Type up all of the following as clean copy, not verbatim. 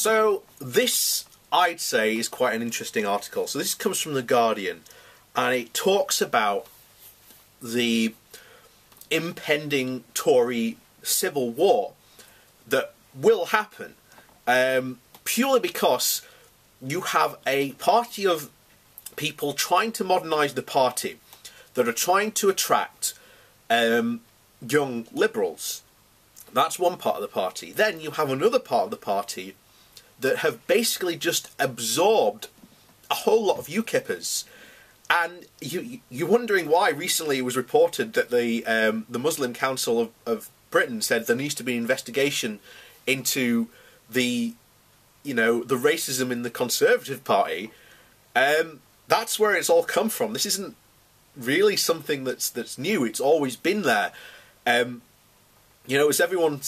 So this, I'd say, is quite an interesting article. So this comes from The Guardian, and it talks about the impending Tory civil war that will happen, purely because you have a party of people trying to modernise the party that are trying to attract young liberals. That's one part of the party. Then you have another part of the party that have basically just absorbed a whole lot of UKIppers. And you're wondering why recently it was reported that the Muslim Council of Britain said there needs to be an investigation into the racism in the Conservative Party. That's where it's all come from. This isn't really something that's new. It's always been there. As everyone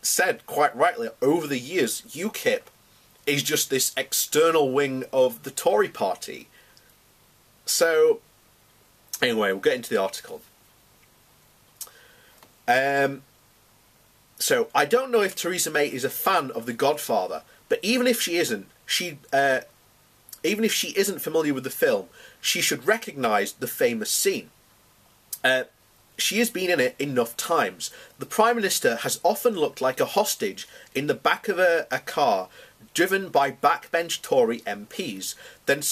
said quite rightly, over the years, UKIP is just this external wing of the Tory party. So, anyway, we'll get into the article. So, I don't know if Theresa May is a fan of The Godfather, but even if she isn't, even if she isn't familiar with the film, she should recognise the famous scene. She has been in it enough times. The Prime Minister has often looked like a hostage in the back of a car driven by backbench Tory MPs. Then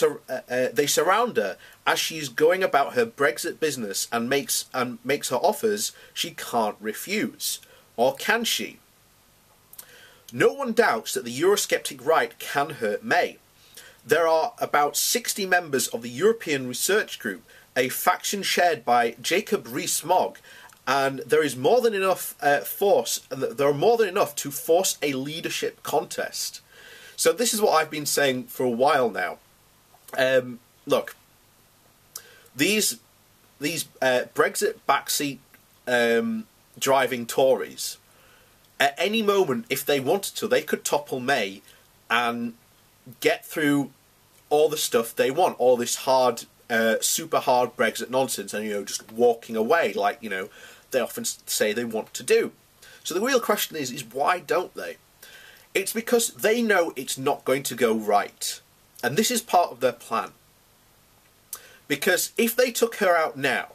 they surround her as she's going about her Brexit business and makes her offers she can't refuse. Or can she? No one doubts that the Eurosceptic right can hurt May. There are about 60 members of the European Research Group, a faction shared by Jacob Rees-Mogg, and there is more than enough force. There are more than enough to force a leadership contest. So this is what I've been saying for a while now. Look, these Brexit backseat driving Tories, at any moment, if they wanted to, they could topple May and get through all the stuff they want, all this hard, super hard Brexit nonsense, and just walking away like they often say they want to do. So the real question is why don't they? It's because they know it's not going to go right, and this is part of their plan. Because if they took her out now,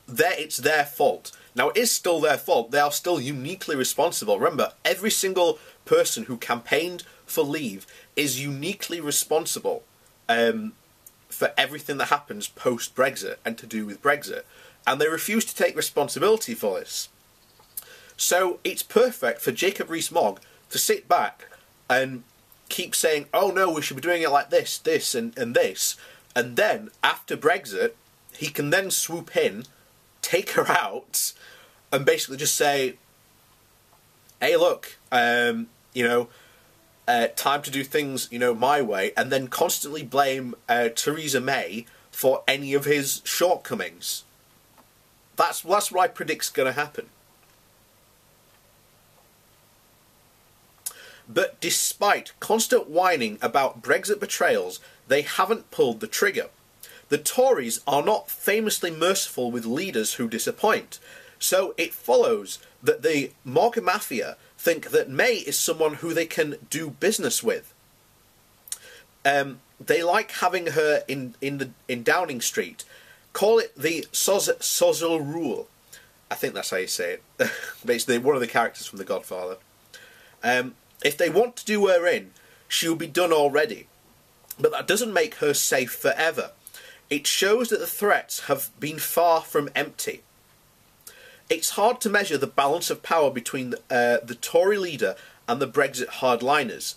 it's their fault. Now, it is still their fault. They are still uniquely responsible. Remember, every single person who campaigned for leave is uniquely responsible for everything that happens post-Brexit and to do with Brexit. And they refuse to take responsibility for this. So it's perfect for Jacob Rees-Mogg to sit back and keep saying, oh no, we should be doing it like this, this and this. And then, after Brexit, he can then swoop in, take her out, and basically just say, hey look, time to do things, my way, and then constantly blame Theresa May for any of his shortcomings. That's what I predict's going to happen. But despite constant whining about Brexit betrayals, they haven't pulled the trigger. The Tories are not famously merciful with leaders who disappoint, so it follows that the MOG mafia think that May is someone who they can do business with. They like having her in Downing Street. Call it the Sozzle rule. I think that's how you say it. Basically, one of the characters from The Godfather. If they want to do her in, she'll be done already. But that doesn't make her safe forever. It shows that the threats have been far from empty. It's hard to measure the balance of power between the Tory leader and the Brexit hardliners.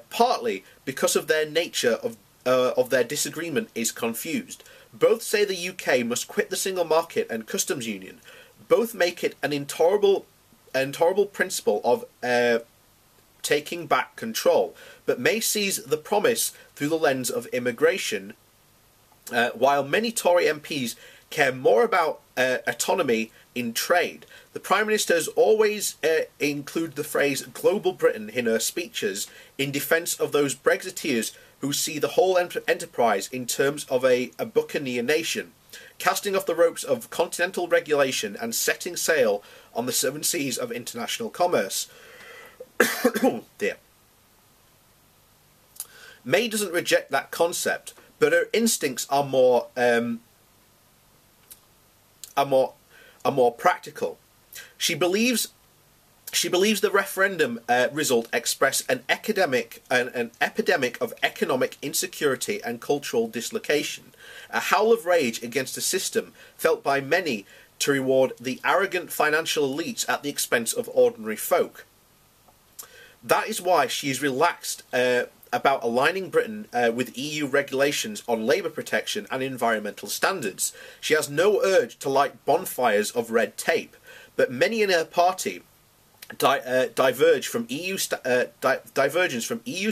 Partly because of their nature of their disagreement is confused. Both say the UK must quit the single market and customs union. Both make it an intolerable principle of taking back control. But May sees the promise through the lens of immigration, while many Tory MPs care more about autonomy in trade. The Prime Minister has always included the phrase Global Britain in her speeches in defence of those Brexiteers who see the whole enterprise in terms of a buccaneer nation, casting off the ropes of continental regulation and setting sail on the seven seas of international commerce. Dear. May doesn't reject that concept, but her instincts are more practical. She believes the referendum result expressed an epidemic of economic insecurity and cultural dislocation, a howl of rage against a system felt by many to reward the arrogant financial elites at the expense of ordinary folk. That is why she is relaxed about aligning Britain with EU regulations on labour protection and environmental standards. She has no urge to light bonfires of red tape, but many in her party divergence from EU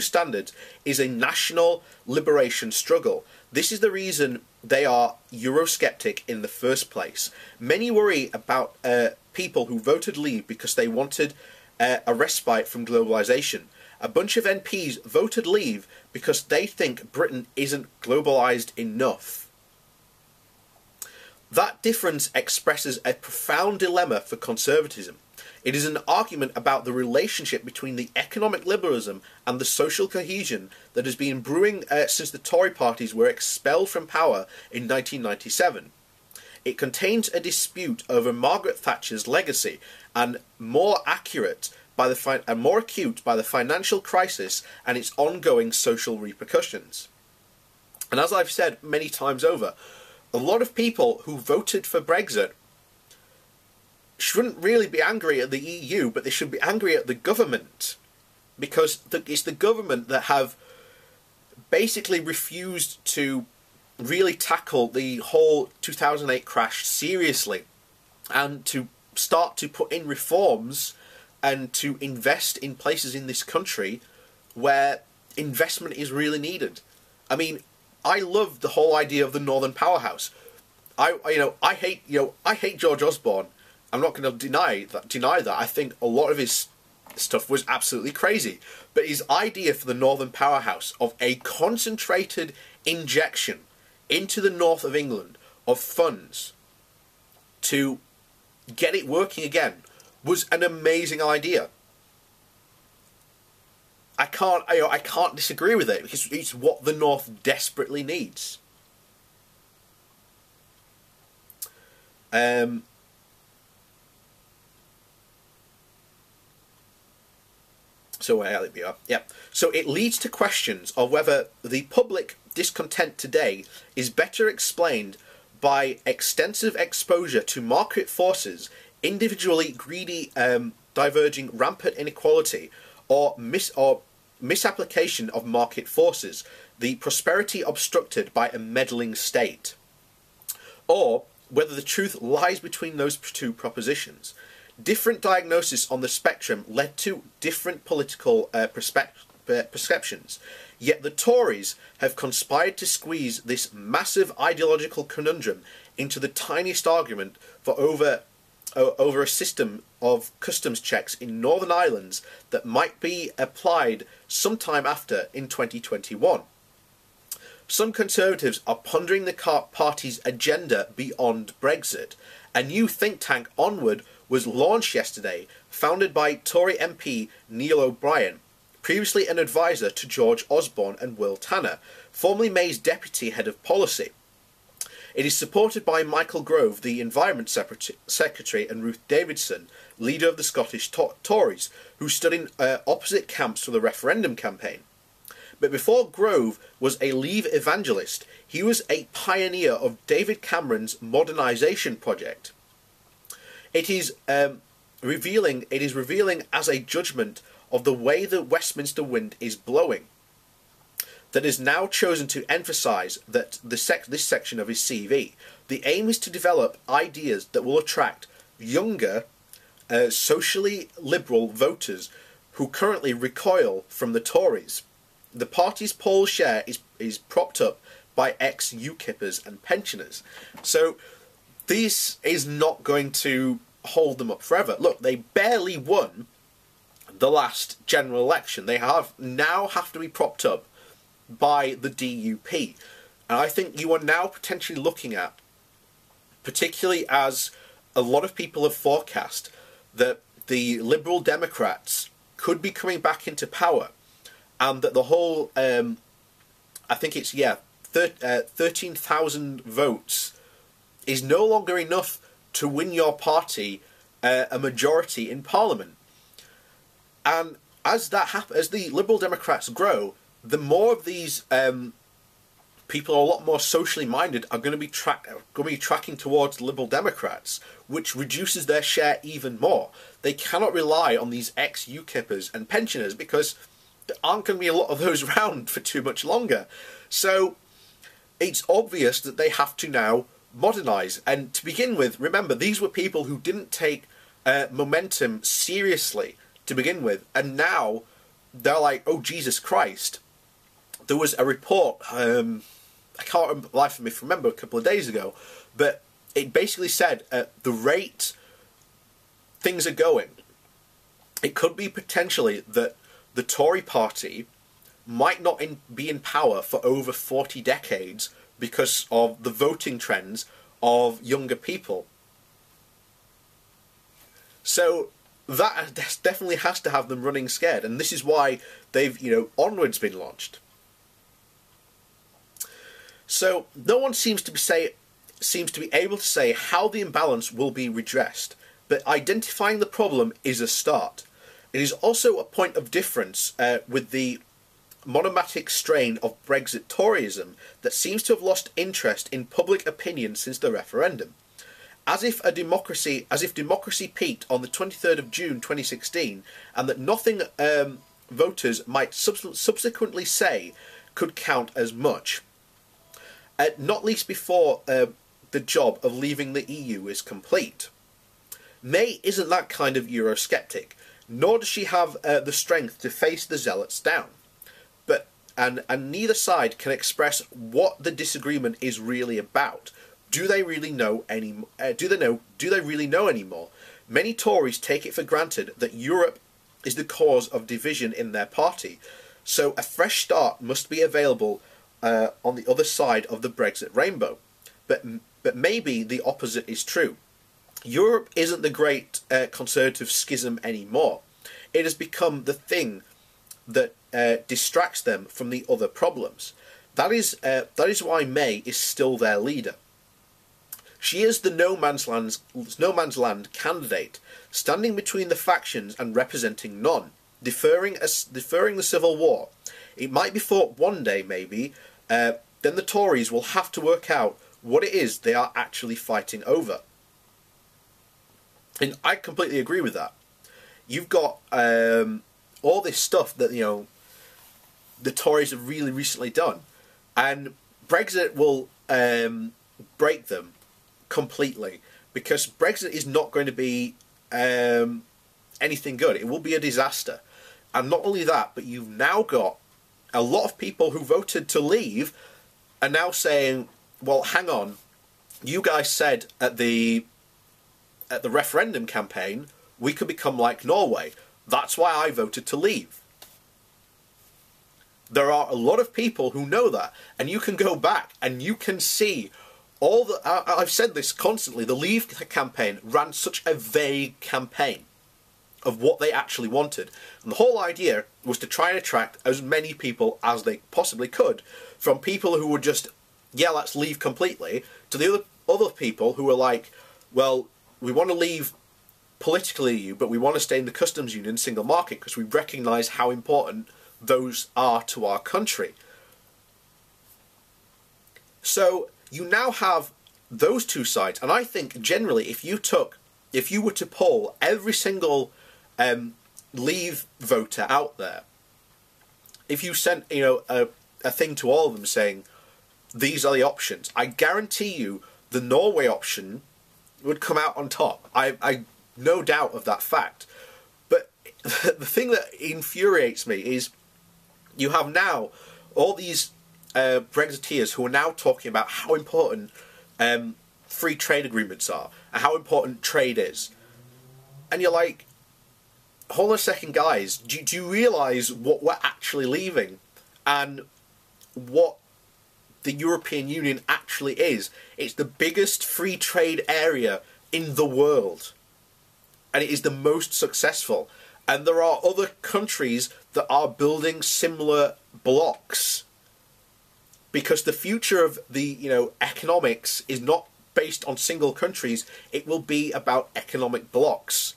standards is a national liberation struggle. This is the reason they are Eurosceptic in the first place. Many worry about people who voted Leave because they wanted a respite from globalisation. A bunch of MPs voted Leave because they think Britain isn't globalised enough. That difference expresses a profound dilemma for conservatism. It is an argument about the relationship between the economic liberalism and the social cohesion that has been brewing since the Tory parties were expelled from power in 1997. It contains a dispute over Margaret Thatcher's legacy and more acute by the financial crisis and its ongoing social repercussions. And as I've said many times over, a lot of people who voted for Brexit shouldn't really be angry at the EU, but they should be angry at the government, because it's the government that have basically refused to really tackle the whole 2008 crash seriously and to start to put in reforms and to invest in places in this country where investment is really needed. I mean, I love the whole idea of the Northern Powerhouse. I hate George Osborne. I'm not going to deny that. I think a lot of his stuff was absolutely crazy. But his idea for the Northern Powerhouse of a concentrated injection into the north of England of funds to get it working again was an amazing idea. I can't disagree with it, because it's what the north desperately needs. So where we are. Yeah. So it leads to questions of whether the public discontent today is better explained by extensive exposure to market forces, individually greedy, diverging rampant inequality, or misapplication of market forces, the prosperity obstructed by a meddling state, or whether the truth lies between those two propositions. Different diagnoses on the spectrum led to different political perceptions, yet the Tories have conspired to squeeze this massive ideological conundrum into the tiniest argument for over a system of customs checks in Northern Ireland that might be applied sometime after in 2021. Some Conservatives are pondering the party's agenda beyond Brexit. A new think tank, Onward, was launched yesterday, founded by Tory MP Neil O'Brien, previously an advisor to George Osborne and Will Tanner, formerly May's deputy head of policy. It is supported by Michael Gove, the Environment Secretary, and Ruth Davidson, leader of the Scottish Tories, who stood in opposite camps for the referendum campaign. But before Grove was a Leave evangelist, he was a pioneer of David Cameron's modernisation project. It is revealing as a judgment of the way the Westminster wind is blowing, that has now chosen to emphasise that this section of his CV. The aim is to develop ideas that will attract younger, socially liberal voters who currently recoil from the Tories. The party's poll share is propped up by ex-Ukippers and pensioners. So this is not going to hold them up forever. Look, they barely won the last general election. They now have to be propped up by the DUP. And I think you are now potentially looking at, particularly as a lot of people have forecast, that the Liberal Democrats could be coming back into power, and that the whole, I think it's, 13,000 votes is no longer enough to win your party a majority in Parliament. And as that as the Liberal Democrats grow, the more of these people are a lot more socially minded are going to be tracking towards Liberal Democrats, which reduces their share even more. They cannot rely on these ex-Ukippers and pensioners because there aren't going to be a lot of those around for too much longer. So it's obvious that they have to now modernise. And to begin with, remember, these were people who didn't take momentum seriously to begin with, and now they're like, oh Jesus Christ. There was a report, I can't remember a couple of days ago, but it basically said at the rate things are going, it could be potentially that the Tory party might not be in power for over 40 decades because of the voting trends of younger people. So that definitely has to have them running scared, and this is why they've, Onward's been launched. So no one seems to be able to say how the imbalance will be redressed, but identifying the problem is a start. It is also a point of difference with the monomatic strain of Brexit Toryism that seems to have lost interest in public opinion since the referendum. As if democracy peaked on the 23rd of June 2016, and that nothing voters might subsequently say could count as much. Not least before the job of leaving the EU is complete. May isn't that kind of Eurosceptic, nor does she have the strength to face the zealots down. And neither side can express what the disagreement is really about. Do they really know do they really know anymore? Many Tories take it for granted that Europe is the cause of division in their party, so a fresh start must be available on the other side of the Brexit rainbow. But maybe the opposite is true. Europe isn't the great conservative schism anymore. It has become the thing that distracts them from the other problems. That is why May is still their leader. She is the no man's land candidate, standing between the factions and representing none, deferring the civil war. It might be fought one day, maybe. Then the Tories will have to work out what it is they are actually fighting over. And I completely agree with that. You've got all this stuff that the Tories have really recently done, and Brexit will break them completely, because Brexit is not going to be anything good. It will be a disaster. And not only that, but you've now got a lot of people who voted to leave are now saying, well, hang on, you guys said at the referendum campaign we could become like Norway. That's why I voted to leave. There are a lot of people who know that, and you can go back and you can see all the... I've said this constantly, the Leave campaign ran such a vague campaign of what they actually wanted. And the whole idea was to try and attract as many people as they possibly could, from people who were just, yeah, let's leave completely, to the other people who were like, well, we want to leave politically EU, but we want to stay in the customs union single market because we recognise how important those are to our country. So you now have those two sides, and I think generally if you were to poll every single Leave voter out there, if you sent a thing to all of them saying these are the options, I guarantee you the Norway option would come out on top. I no doubt of that fact. But the thing that infuriates me is you have now all these Brexiteers who are now talking about how important free trade agreements are and how important trade is. And you're like, hold on a second, guys, do you realise what we're actually leaving and what the European Union actually is? It's the biggest free trade area in the world, and it is the most successful. And there are other countries that are building similar blocks, because the future of the economics is not based on single countries. It will be about economic blocks.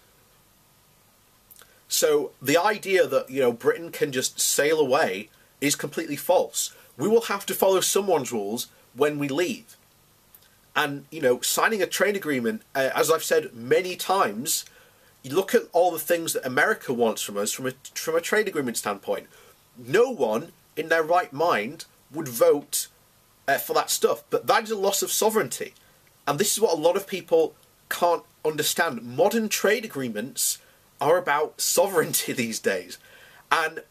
So the idea that Britain can just sail away is completely false. We will have to follow someone's rules when we leave. And signing a trade agreement, as I've said many times, you look at all the things that America wants from us from a trade agreement standpoint. No one in their right mind would vote for that stuff, but that is a loss of sovereignty. And this is what a lot of people can't understand. Modern trade agreements are about sovereignty these days. And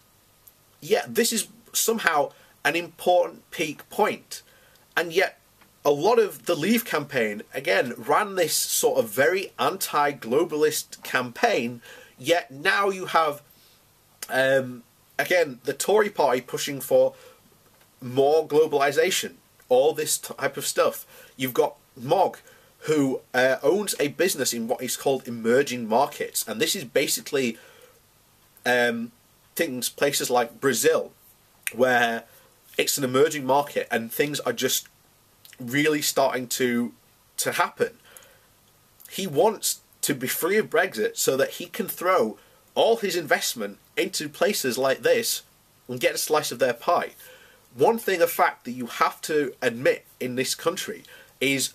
yeah, this is somehow an important peak point. And yet, a lot of the Leave campaign, again, ran this sort of very anti-globalist campaign, yet now you have, again, the Tory party pushing for more globalisation, all this type of stuff. You've got Mog, who owns a business in what is called emerging markets, and this is basically places like Brazil, where it's an emerging market and things are just really starting to happen. He wants to be free of Brexit so that he can throw all his investment into places like this and get a slice of their pie. One thing, a fact that you have to admit in this country is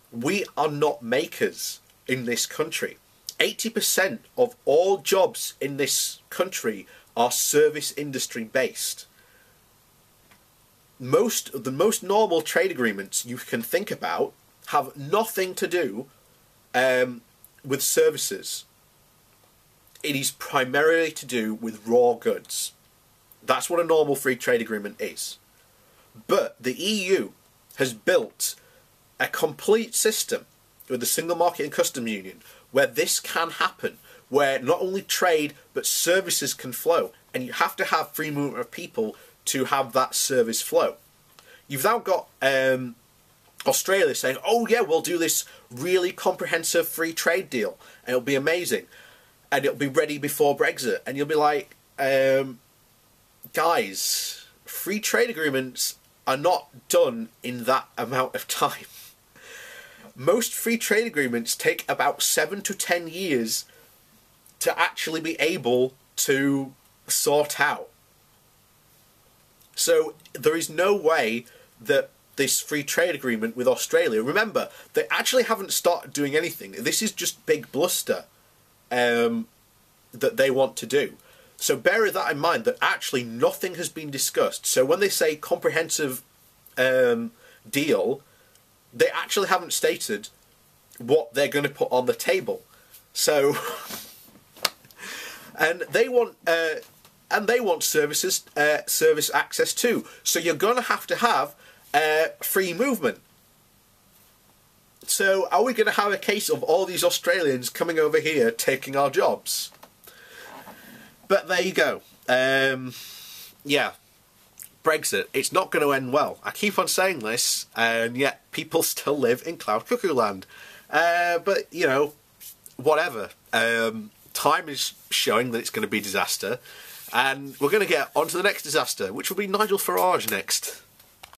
we are not makers in this country. 80% of all jobs in this country are service industry based. The most normal trade agreements you can think about have nothing to do with services. It is primarily to do with raw goods. That's what a normal free trade agreement is. But the EU has built a complete system with the Single Market and Customs Union where this can happen, where not only trade but services can flow, and you have to have free movement of people to have that service flow. You've now got Australia saying, oh yeah, we'll do this really comprehensive free trade deal and it'll be amazing and it'll be ready before Brexit. And you'll be like, guys, free trade agreements are not done in that amount of time. Most free trade agreements take about 7 to 10 years to actually be able to sort out. So there is no way that this free trade agreement with Australia, remember, they actually haven't started doing anything. This is just big bluster that they want to do. So bear that in mind, that actually nothing has been discussed. So when they say comprehensive deal, they actually haven't stated what they're going to put on the table. So, and they want service access too. So you're going to have free movement. So are we going to have a case of all these Australians coming over here taking our jobs? But there you go. Yeah, Brexit, it's not going to end well. I keep on saying this, and yet people still live in cloud cuckoo land. But, you know, whatever. Time is showing that it's going to be disaster. And we're going to get on to the next disaster, which will be Nigel Farage next.